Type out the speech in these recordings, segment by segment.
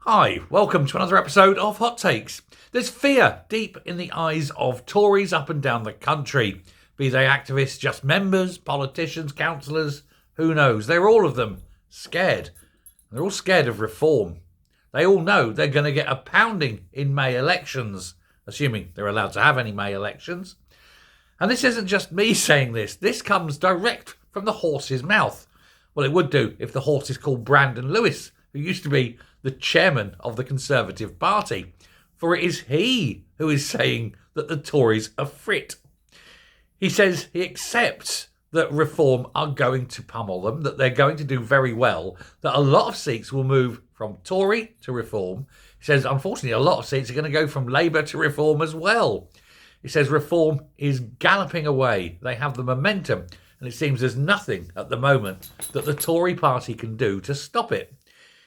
Hi, welcome to another episode of Hot Takes. There's fear deep in the eyes of Tories up and down the country. Be they activists, just members, politicians, councillors, who knows? They're all of them scared. They're all scared of reform. They all know they're going to get a pounding in May elections, assuming they're allowed to have any May elections. And this isn't just me saying this. This comes direct from the horse's mouth. Well, it would do if the horse is called Brandon Lewis, who used to be the chairman of the Conservative Party, for it is he who is saying that the Tories are frit. He says he accepts that Reform are going to pummel them, that they're going to do very well, that a lot of seats will move from Tory to Reform. He says, unfortunately, a lot of seats are going to go from Labour to Reform as well. He says Reform is galloping away. They have the momentum, and it seems there's nothing at the moment that the Tory party can do to stop it.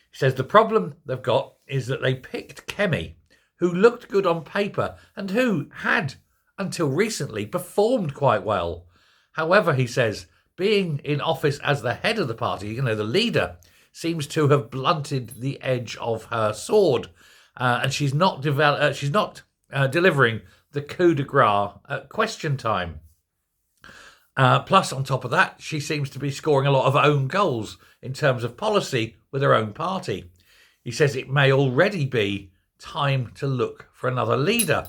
He says the problem they've got is that they picked Kemi, who looked good on paper and who had, until recently, performed quite well. However, he says, being in office as the head of the party, the leader, seems to have blunted the edge of her sword. And she's not delivering the coup de grace at question time. Plus, on top of that, she seems to be scoring a lot of own goals in terms of policy with her own party. He says it may already be time to look for another leader.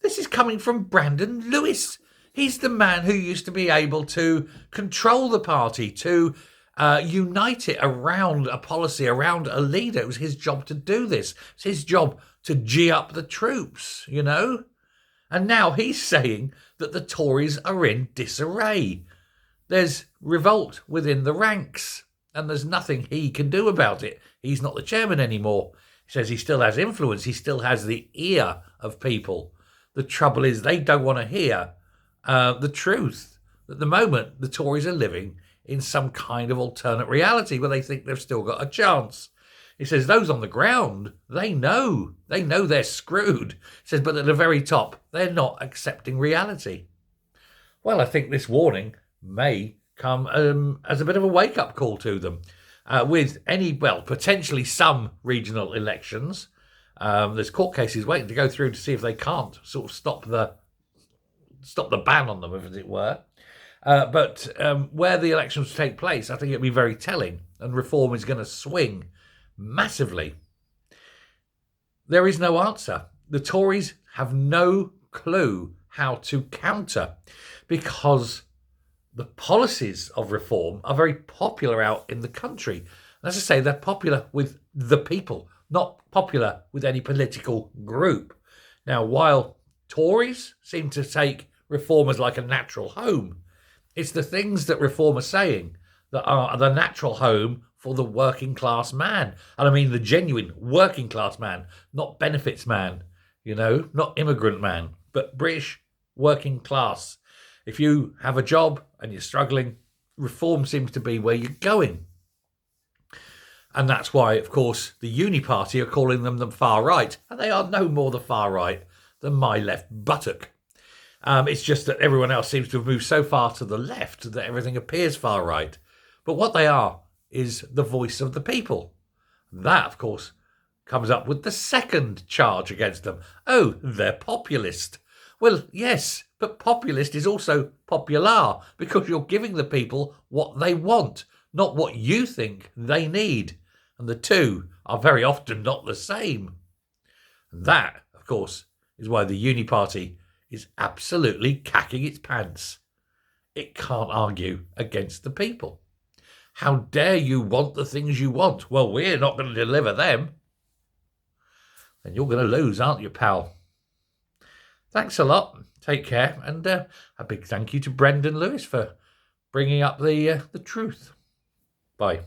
This is coming from Brandon Lewis. He's the man who used to be able to control the party, to unite it around a policy, around a leader. It was his job to do this. It's his job to G up the troops, And now he's saying that the Tories are in disarray. There's revolt within the ranks, and there's nothing he can do about it. He's not the chairman anymore. He says he still has influence. He still has the ear of people. The trouble is they don't want to hear the truth. At the moment, the Tories are living in some kind of alternate reality where they think they've still got a chance. He says those on the ground, they know they're screwed. He says, but at the very top, they're not accepting reality. Well, I think this warning may come as a bit of a wake-up call to them. With potentially some regional elections, there's court cases waiting to go through to see if they can't sort of stop the ban on them, as it were. But where the elections take place, I think it'll be very telling, and Reform is going to swing massively. There is no answer. The Tories have no clue how to counter, because the policies of Reform are very popular out in the country. And as I say, they're popular with the people, not popular with any political group. Now, while Tories seem to take Reform as like a natural home, it's the things that Reform are saying that are the natural home for the working class man. And I mean the genuine working class man, not benefits man, not immigrant man, but British working class. If you have a job and you're struggling, Reform seems to be where you're going. And that's why, of course, the Uni Party are calling them the far right. And they are no more the far right than my left buttock. It's just that everyone else seems to have moved so far to the left that everything appears far right. But what they are is the voice of the people. That, of course, comes up with the second charge against them. Oh, they're populist. Well, yes, but populist is also popular, because you're giving the people what they want, not what you think they need. And the two are very often not the same. And that, of course, is why the Uni Party is absolutely cacking its pants. It can't argue against the people. How dare you want the things you want? Well, we're not going to deliver them. Then you're going to lose, aren't you, pal? Thanks a lot. Take care. And a big thank you to Brendan Lewis for bringing up the truth. Bye.